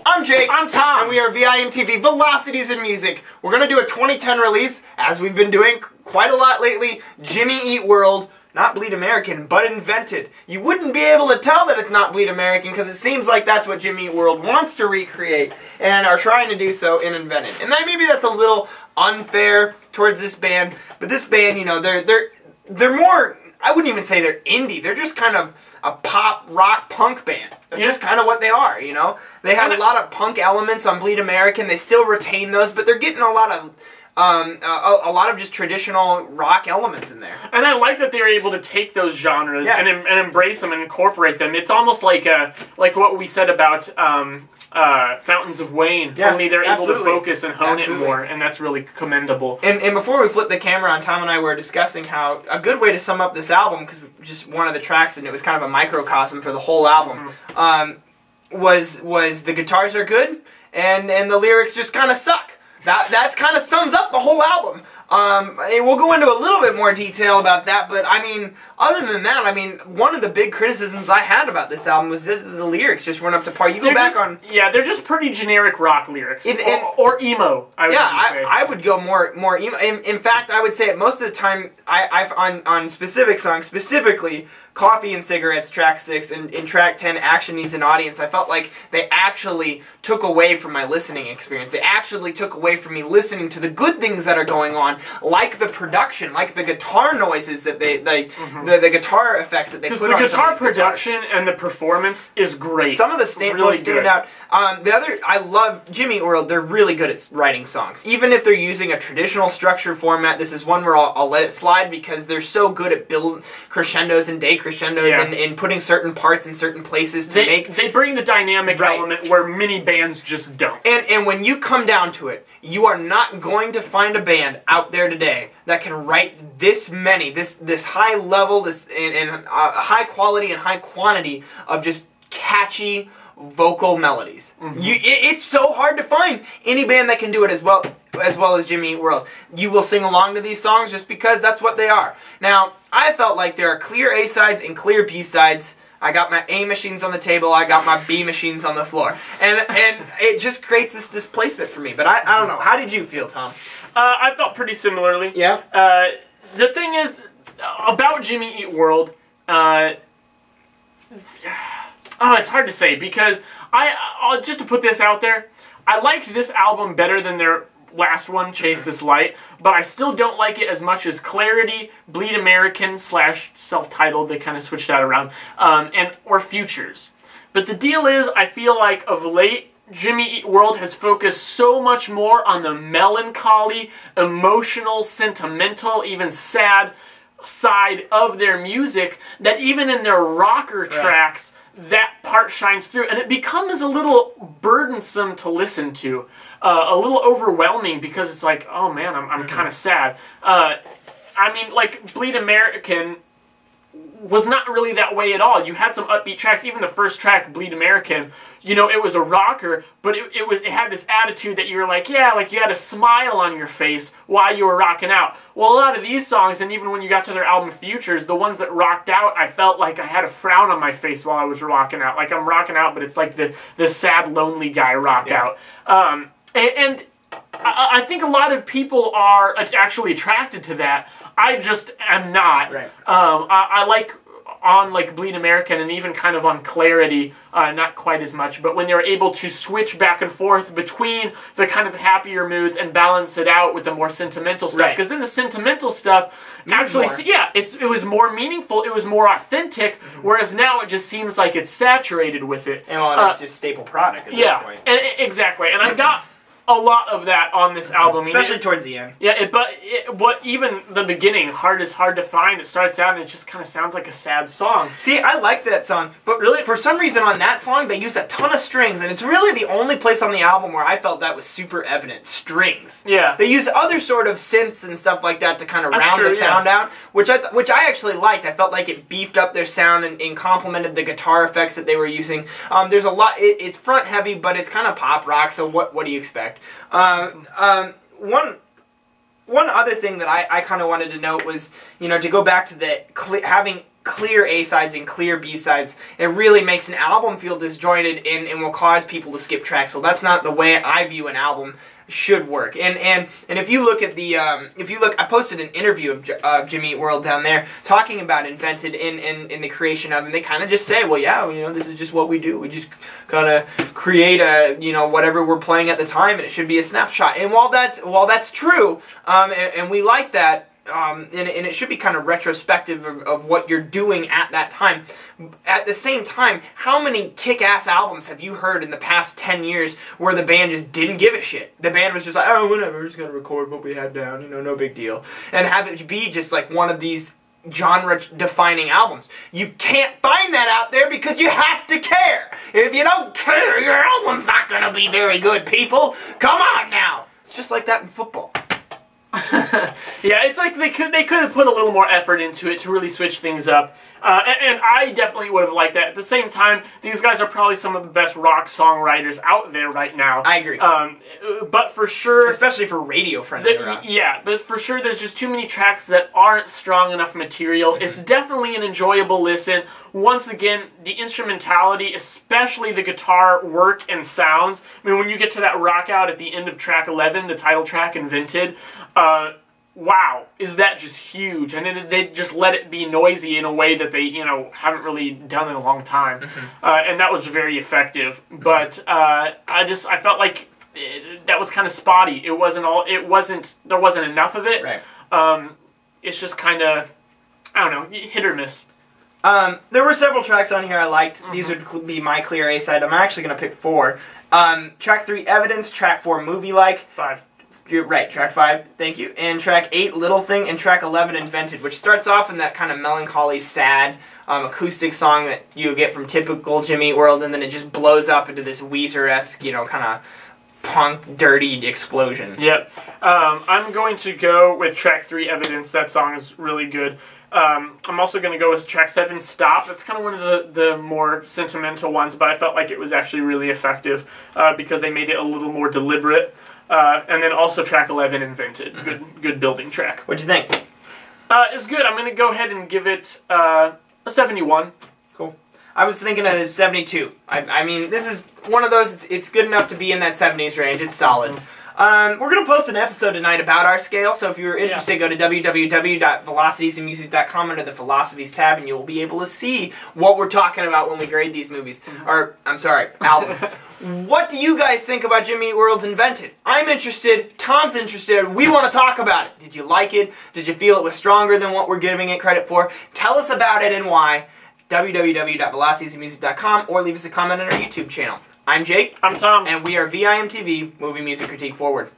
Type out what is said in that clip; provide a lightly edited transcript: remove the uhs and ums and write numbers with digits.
I'm Jake. I'm Tom. And we are VIMTV Velocities in Music. We're going to do a 2010 release, as we've been doing quite a lot lately, Jimmy Eat World. Not Bleed American, but invented. You wouldn't be able to tell that it's not Bleed American because it seems like that's what Jimmy Eat World wants to recreate and are trying to do so in Invented. And maybe that's a little unfair towards this band, but this band, you know, they're more, I wouldn't even say they're indie. They're just kind of a pop, rock, punk band. That's just kind of what they are, you know? They had a lot of punk elements on Bleed American. They still retain those, but they're getting a lot of just traditional rock elements in there. And I like that they're able to take those genres and embrace them and incorporate them. It's almost like what we said about Fountains of Wayne. Only they're able to focus and hone it more, and that's really commendable. And before we flip the camera on, Tom and I were discussing how a good way to sum up this album, because just one of the tracks, and it was kind of a microcosm for the whole album, was the guitars are good, and the lyrics just kind of suck. That kind of sums up the whole album. We'll go into a little bit more detail about that, but I mean, other than that, I mean, one of the big criticisms I had about this album was that the lyrics just weren't up to par. You go back on... Yeah, they're just pretty generic rock lyrics. Or emo, I would say. I would go more emo. In fact, I would say most of the time, on specific songs, specifically Coffee and Cigarettes, track 6, and in track 10, Action Needs an Audience, I felt like they actually took away from my listening experience. They actually took away from me listening to the good things that are going on, like the production, like the guitar noises that the guitar effects that they put on. The guitar production and the performance is great. Some of the most stand out. I love Jimmy Eat World. They're really good at writing songs. Even if they're using a traditional structure format, this is one where I'll let it slide because they're so good at build crescendos and decrescendos and putting certain parts in certain places to make... They bring the dynamic element where many bands just don't. And when you come down to it, you are not going to find a band out there today that can write this many, this high level, high quality and high quantity of just catchy vocal melodies. It's so hard to find any band that can do it as well as Jimmy Eat World. You will sing along to these songs just because that's what they are. Now, I felt like there are clear A-sides and clear B-sides. I got my A machines on the table, I got my B machines on the floor. And it just creates this displacement for me. But I don't know. How did you feel, Tom? I felt pretty similarly. Yeah? The thing is, about Jimmy Eat World, it's hard to say because just to put this out there, I liked this album better than their last one, Chase This Light, but I still don't like it as much as Clarity, Bleed American / self-titled, they kind of switched that around, or Futures. But the deal is, I feel like of late, Jimmy Eat World has focused so much more on the melancholy, emotional, sentimental, even sad side of their music that even in their rocker tracks, that part shines through, and it becomes a little burdensome to listen to, a little overwhelming because it's like, oh man, I'm kind of sad. I mean, like Bleed American was not really that way at all. You had some upbeat tracks. Even the first track, Bleed American, you know, it was a rocker, but it had this attitude that you were like, yeah, like you had a smile on your face while you were rocking out. Well, a lot of these songs, and even when you got to their album Futures, the ones that rocked out, I felt like I had a frown on my face while I was rocking out. Like I'm rocking out, but it's like the sad, lonely guy rock out. And I think a lot of people are actually attracted to that. I just am not. Right. I like on like Bleed American and even kind of on Clarity, not quite as much, but when they're able to switch back and forth between the kind of happier moods and balance it out with the more sentimental stuff. Because then the sentimental stuff actually, it was more meaningful, it was more authentic, whereas now it just seems like it's saturated with it. And it's just staple product at this point. Exactly. And I got a lot of that on this album, especially towards the end. Yeah, but even the beginning, Hard is Hard to Find. It starts out and it just kind of sounds like a sad song. See, I like that song, but really, for some reason on that song they use a ton of strings, and it's really the only place on the album where I felt that was super evident. Strings. Yeah. They use other sort of synths and stuff like that to kind of round the sound out, which I actually liked. I felt like it beefed up their sound and complemented the guitar effects that they were using. There's a lot. It's front heavy, but it's kind of pop rock. So what do you expect? One other thing that I kind of wanted to note was, you know, to go back to the having clear A-sides and clear B-sides. It really makes an album feel disjointed and will cause people to skip tracks. So that's not the way I view an album should work. And if you look at the I posted an interview of Jimmy Eat World down there talking about Invented in the creation of, and they kind of just say, well, yeah, you know, this is just what we do. We just kind of create a, you know, whatever we're playing at the time, and it should be a snapshot. And while that's true, and we like that. And it should be kind of retrospective of what you're doing at that time. At the same time, how many kick-ass albums have you heard in the past 10 years where the band just didn't give a shit? The band was just like, oh, whatever, we're just going to record what we had down, you know, no big deal. And have it be just like one of these genre-defining albums. You can't find that out there because you have to care. If you don't care, your album's not going to be very good, people. Come on now. It's just like that in football. Yeah, it's like they could have put a little more effort into it to really switch things up, and I definitely would have liked that. At the same time, these guys are probably some of the best rock songwriters out there right now. I agree. But for sure, especially for radio-friendly rock. Yeah, but for sure, there's just too many tracks that aren't strong enough material. Mm-hmm. It's definitely an enjoyable listen. Once again, the instrumentality, especially the guitar work and sounds. I mean, when you get to that rock out at the end of track 11, the title track, Invented, wow, is that just huge? And then they just let it be noisy in a way that they, you know, haven't really done in a long time. Mm-hmm. And that was very effective. Mm-hmm. But I felt like that was kind of spotty. There wasn't enough of it. Right. It's just kind of, I don't know, hit or miss. There were several tracks on here I liked. Mm-hmm. These would be my clear A-side. I'm actually going to pick 4. Track 3, Evidence. Track 4, Movie-like. 5. You're right, track 5, thank you. And track 8, Little Thing, and track 11, Invented, which starts off in that kind of melancholy, sad, acoustic song that you get from typical Jimmy Eat World, and then it just blows up into this Weezer-esque, you know, kind of punk, dirty explosion. Yep. I'm going to go with track 3, Evidence. That song is really good. I'm also going to go with track 7, Stop. That's kind of one of the more sentimental ones, but I felt like it was actually really effective because they made it a little more deliberate. And then also track 11, Invented. Mm-hmm. Good building track. What'd you think? It's good. I'm going to go ahead and give it a 71. Cool. I was thinking of 72. I mean, this is one of those, it's good enough to be in that 70s range. It's solid. Mm-hmm. We're going to post an episode tonight about our scale, so if you're interested, go to www.velocitiesandmusic.com under the Philosophies tab, and you'll be able to see what we're talking about when we grade these movies. Mm-hmm. Or, I'm sorry, albums. What do you guys think about Jimmy Eat World's Invented? I'm interested. Tom's interested. We want to talk about it. Did you like it? Did you feel it was stronger than what we're giving it credit for? Tell us about it and why. www.velocitiesandmusic.com or leave us a comment on our YouTube channel. I'm Jake. I'm Tom. And we are VIMTV, Movie Music Critique Forward.